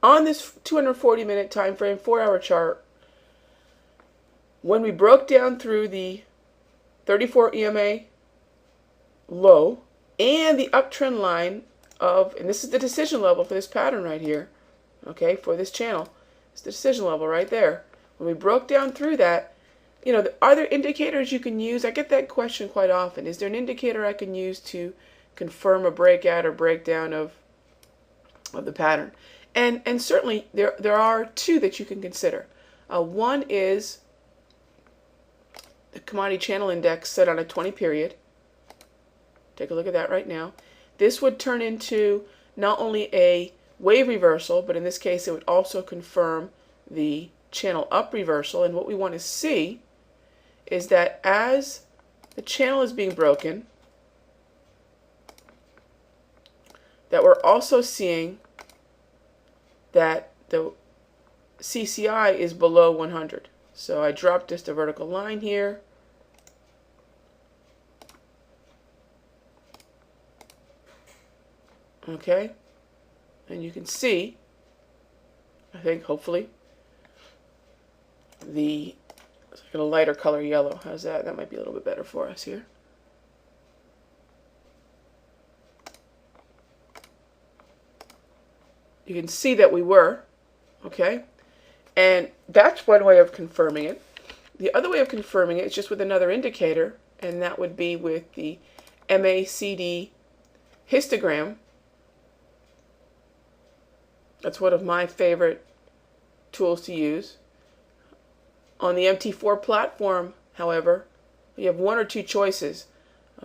on this 240-minute time frame, 4-hour chart, when we broke down through the 34 EMA low and the uptrend line of, and this is the decision level for this pattern right here, okay, for this channel. It's the decision level right there. When we broke down through that, you know, are there indicators you can use? I get that question quite often. Is there an indicator I can use to confirm a breakout or breakdown of the pattern? And certainly there are two that you can consider. One is the commodity channel index set on a 20 period. Take a look at that right now. This would turn into not only a wave reversal, but in this case it would also confirm the channel up reversal. And what we want to see is that as the channel is being broken, that we're also seeing that the CCI is below 100. So I dropped just a vertical line here. Okay, and you can see, I think, hopefully, let's get a lighter color yellow. How's that? That might be a little bit better for us here. You can see that we were, okay? And that's one way of confirming it. The other way of confirming it is just with another indicator, and that would be with the MACD histogram. That's one of my favorite tools to use. On the MT4 platform, however, you have one or two choices.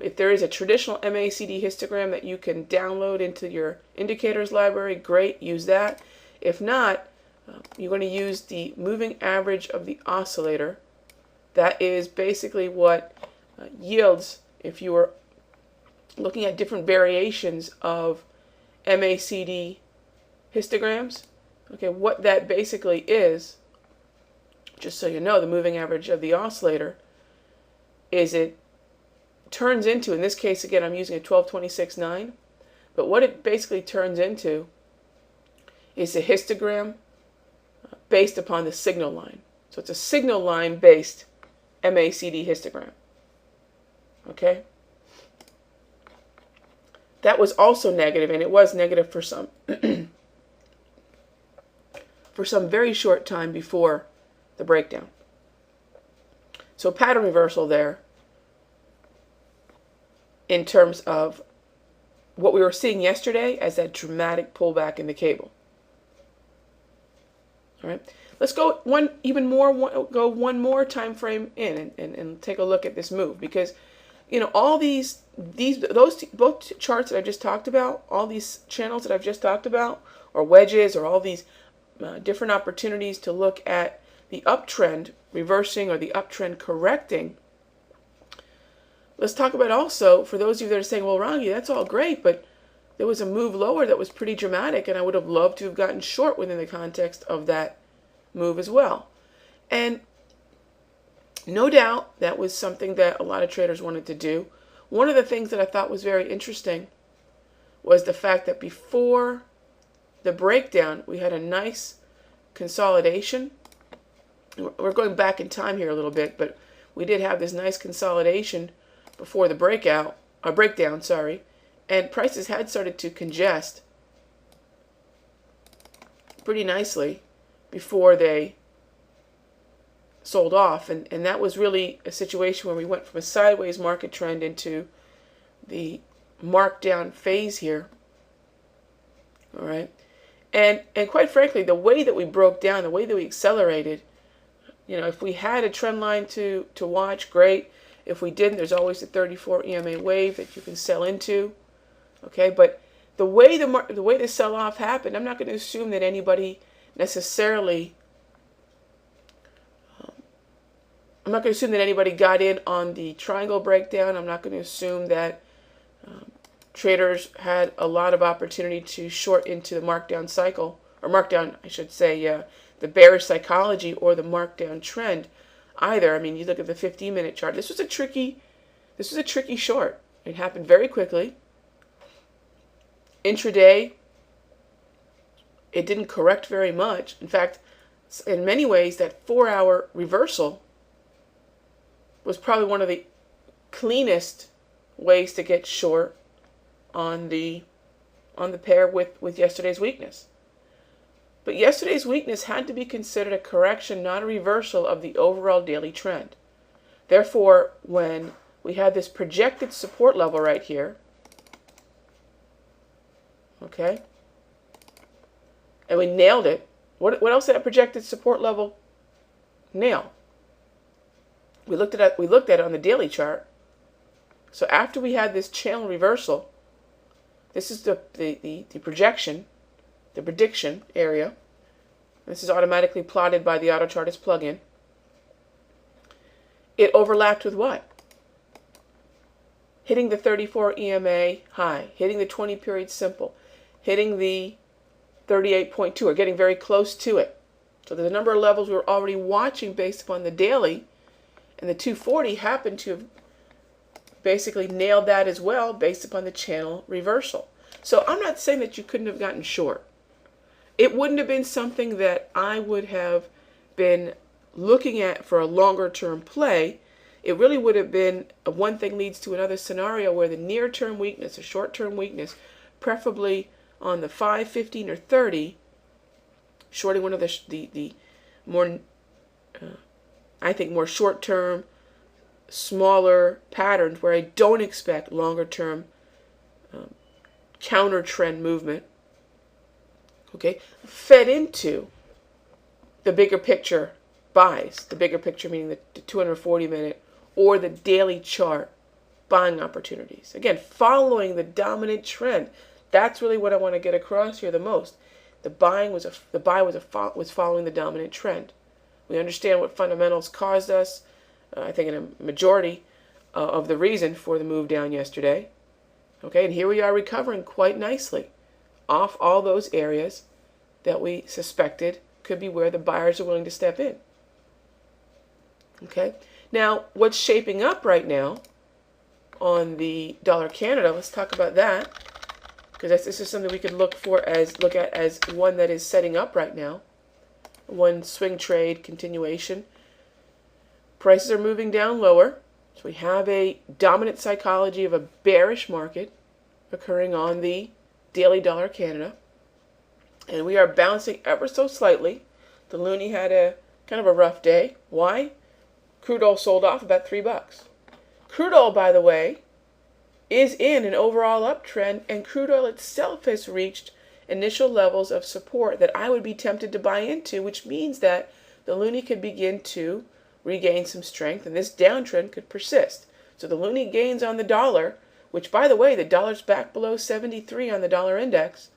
If there is a traditional MACD histogram that you can download into your indicators library, great, use that. If not, you're going to use the moving average of the oscillator. That is basically what yields, if you were looking at different variations of MACD histograms, okay, what that basically is, just so you know, the moving average of the oscillator is it turns into, in this case again I'm using a 1226.9, but what it basically turns into is a histogram based upon the signal line. So it's a signal line based MACD histogram. Okay? That was also negative, and it was negative for some for some very short time before the breakdown. So pattern reversal there in terms of what we were seeing yesterday as that dramatic pullback in the cable. All right, let's go one more time frame in and take a look at this move, because you know all both charts that I just talked about, all these channels that I've just talked about, or wedges, or all these different opportunities to look at the uptrend reversing or the uptrend correcting. Let's talk about also, for those of you that are saying, well, Rangi, that's all great, but there was a move lower that was pretty dramatic, and I would have loved to have gotten short within the context of that move as well. And no doubt that was something that a lot of traders wanted to do. One of the things that I thought was very interesting was the fact that before the breakdown, we had a nice consolidation. We're going back in time here a little bit, but we did have this nice consolidation before the breakdown, sorry, and prices had started to congest pretty nicely before they sold off, and that was really a situation where we went from a sideways market trend into the markdown phase here. All right, and quite frankly, the way that we broke down, the way that we accelerated, you know, if we had a trend line to watch, great. If we didn't, there's always the 34 EMA wave that you can sell into. Okay, but the way the sell-off happened, I'm not going to assume that anybody necessarily. I'm not going to assume that anybody got in on the triangle breakdown. I'm not going to assume that traders had a lot of opportunity to short into the markdown cycle, or markdown, I should say, the bearish psychology or the markdown trend either. I mean, you look at the 15-minute chart. This was a tricky short. It happened very quickly. Intraday, It didn't correct very much. In fact, in many ways, that 4-hour reversal was probably one of the cleanest ways to get short on the pair with yesterday's weakness. But yesterday's weakness had to be considered a correction, not a reversal of the overall daily trend. Therefore, when we had this projected support level right here, okay, and we nailed it, what else did that projected support level nail? We looked at it on the daily chart. So after we had this channel reversal, this is the projection, the prediction area. This is automatically plotted by the AutoChartist plugin. It overlapped with what? Hitting the 34 EMA high, hitting the 20 period simple, hitting the 38.2, or getting very close to it. So there's a number of levels we were already watching based upon the daily, and the 240 happened to have basically nailed that as well based upon the channel reversal. So I'm not saying that you couldn't have gotten short. It wouldn't have been something that I would have been looking at for a longer term play. It really would have been a one thing leads to another scenario where the near term weakness, a short term weakness, preferably on the 5, 15, or 30, shorting one of the more, I think, more short term, smaller patterns where I don't expect longer term counter trend movement, okay, fed into the bigger picture buys, the bigger picture meaning the 240 minute or the daily chart buying opportunities. Again, following the dominant trend. That's really what I want to get across here the most. The buy was following the dominant trend. We understand what fundamentals caused us. I think in a majority of the reason for the move down yesterday. Okay, and here we are recovering quite nicely off all those areas that we suspected could be where the buyers are willing to step in. Okay, now what's shaping up right now on the dollar Canada? Let's talk about that, because this is something we could look at as one that is setting up right now. One swing trade continuation. Prices are moving down lower. So we have a dominant psychology of a bearish market occurring on the daily dollar Canada. And we are bouncing ever so slightly. The loonie had a kind of a rough day. Why? Crude oil sold off about $3. Crude oil, by the way, is in an overall uptrend, and crude oil itself has reached initial levels of support that I would be tempted to buy into, which means that the loonie could begin to regain some strength, and this downtrend could persist. So the loonie gains on the dollar, which, by the way, the dollar's back below 73 on the dollar index.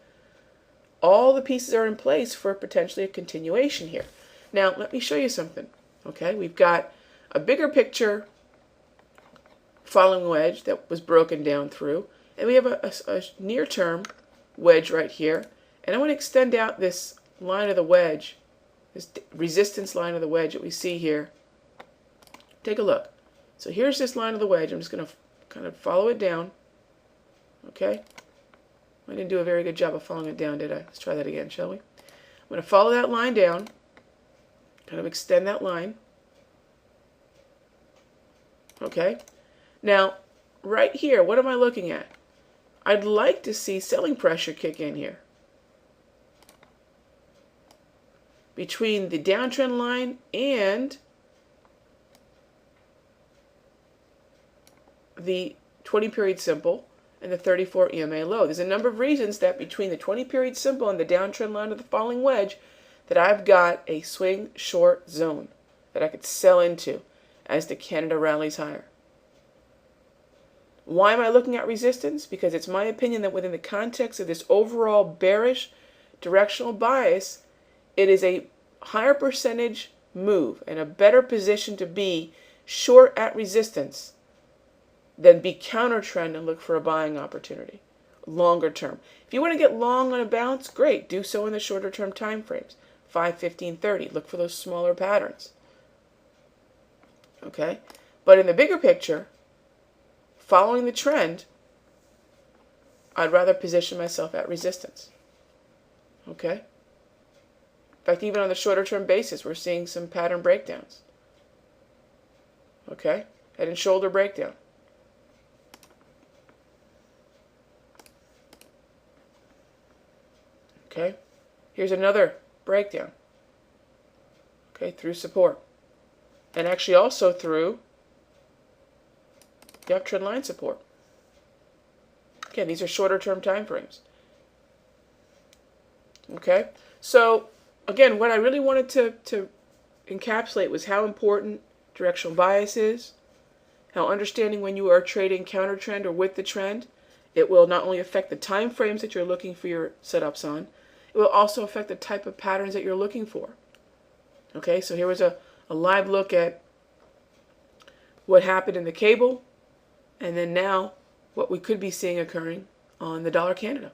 All the pieces are in place for potentially a continuation here. Now, let me show you something. Okay, we've got a bigger picture falling wedge that was broken down through, and we have a near-term wedge right here. And I want to extend out this line of the wedge, this resistance line of the wedge that we see here. Take a look. So here's this line of the wedge. I'm just going to kind of follow it down. Okay? I didn't do a very good job of following it down, did I? Let's try that again, shall we? I'm going to follow that line down. Kind of extend that line. Okay? Now, right here, what am I looking at? I'd like to see selling pressure kick in here. Between the downtrend line and the 20 period simple and the 34 EMA low. There's a number of reasons that between the 20 period simple and the downtrend line of the falling wedge that I've got a swing short zone that I could sell into as the Canada rallies higher. Why am I looking at resistance? Because it's my opinion that within the context of this overall bearish directional bias, it is a higher percentage move and a better position to be short at resistance than be counter trend and look for a buying opportunity longer term. If you want to get long on a bounce, great. Do so in the shorter term time frames. 5, 15, 30. Look for those smaller patterns. Okay? But in the bigger picture, following the trend, I'd rather position myself at resistance. Okay? In fact, even on the shorter term basis, we're seeing some pattern breakdowns. Okay? Head and shoulder breakdown. Okay? Here's another breakdown. Okay, through support. And actually also through the uptrend line support. Again, these are shorter term time frames. Okay? So, again, what I really wanted to encapsulate was how important directional bias is, how understanding when you are trading counter trend or with the trend, it will not only affect the time frames that you're looking for your setups on, it will also affect the type of patterns that you're looking for. Okay, so here was a live look at what happened in the cable, and then now what we could be seeing occurring on the dollar Canada.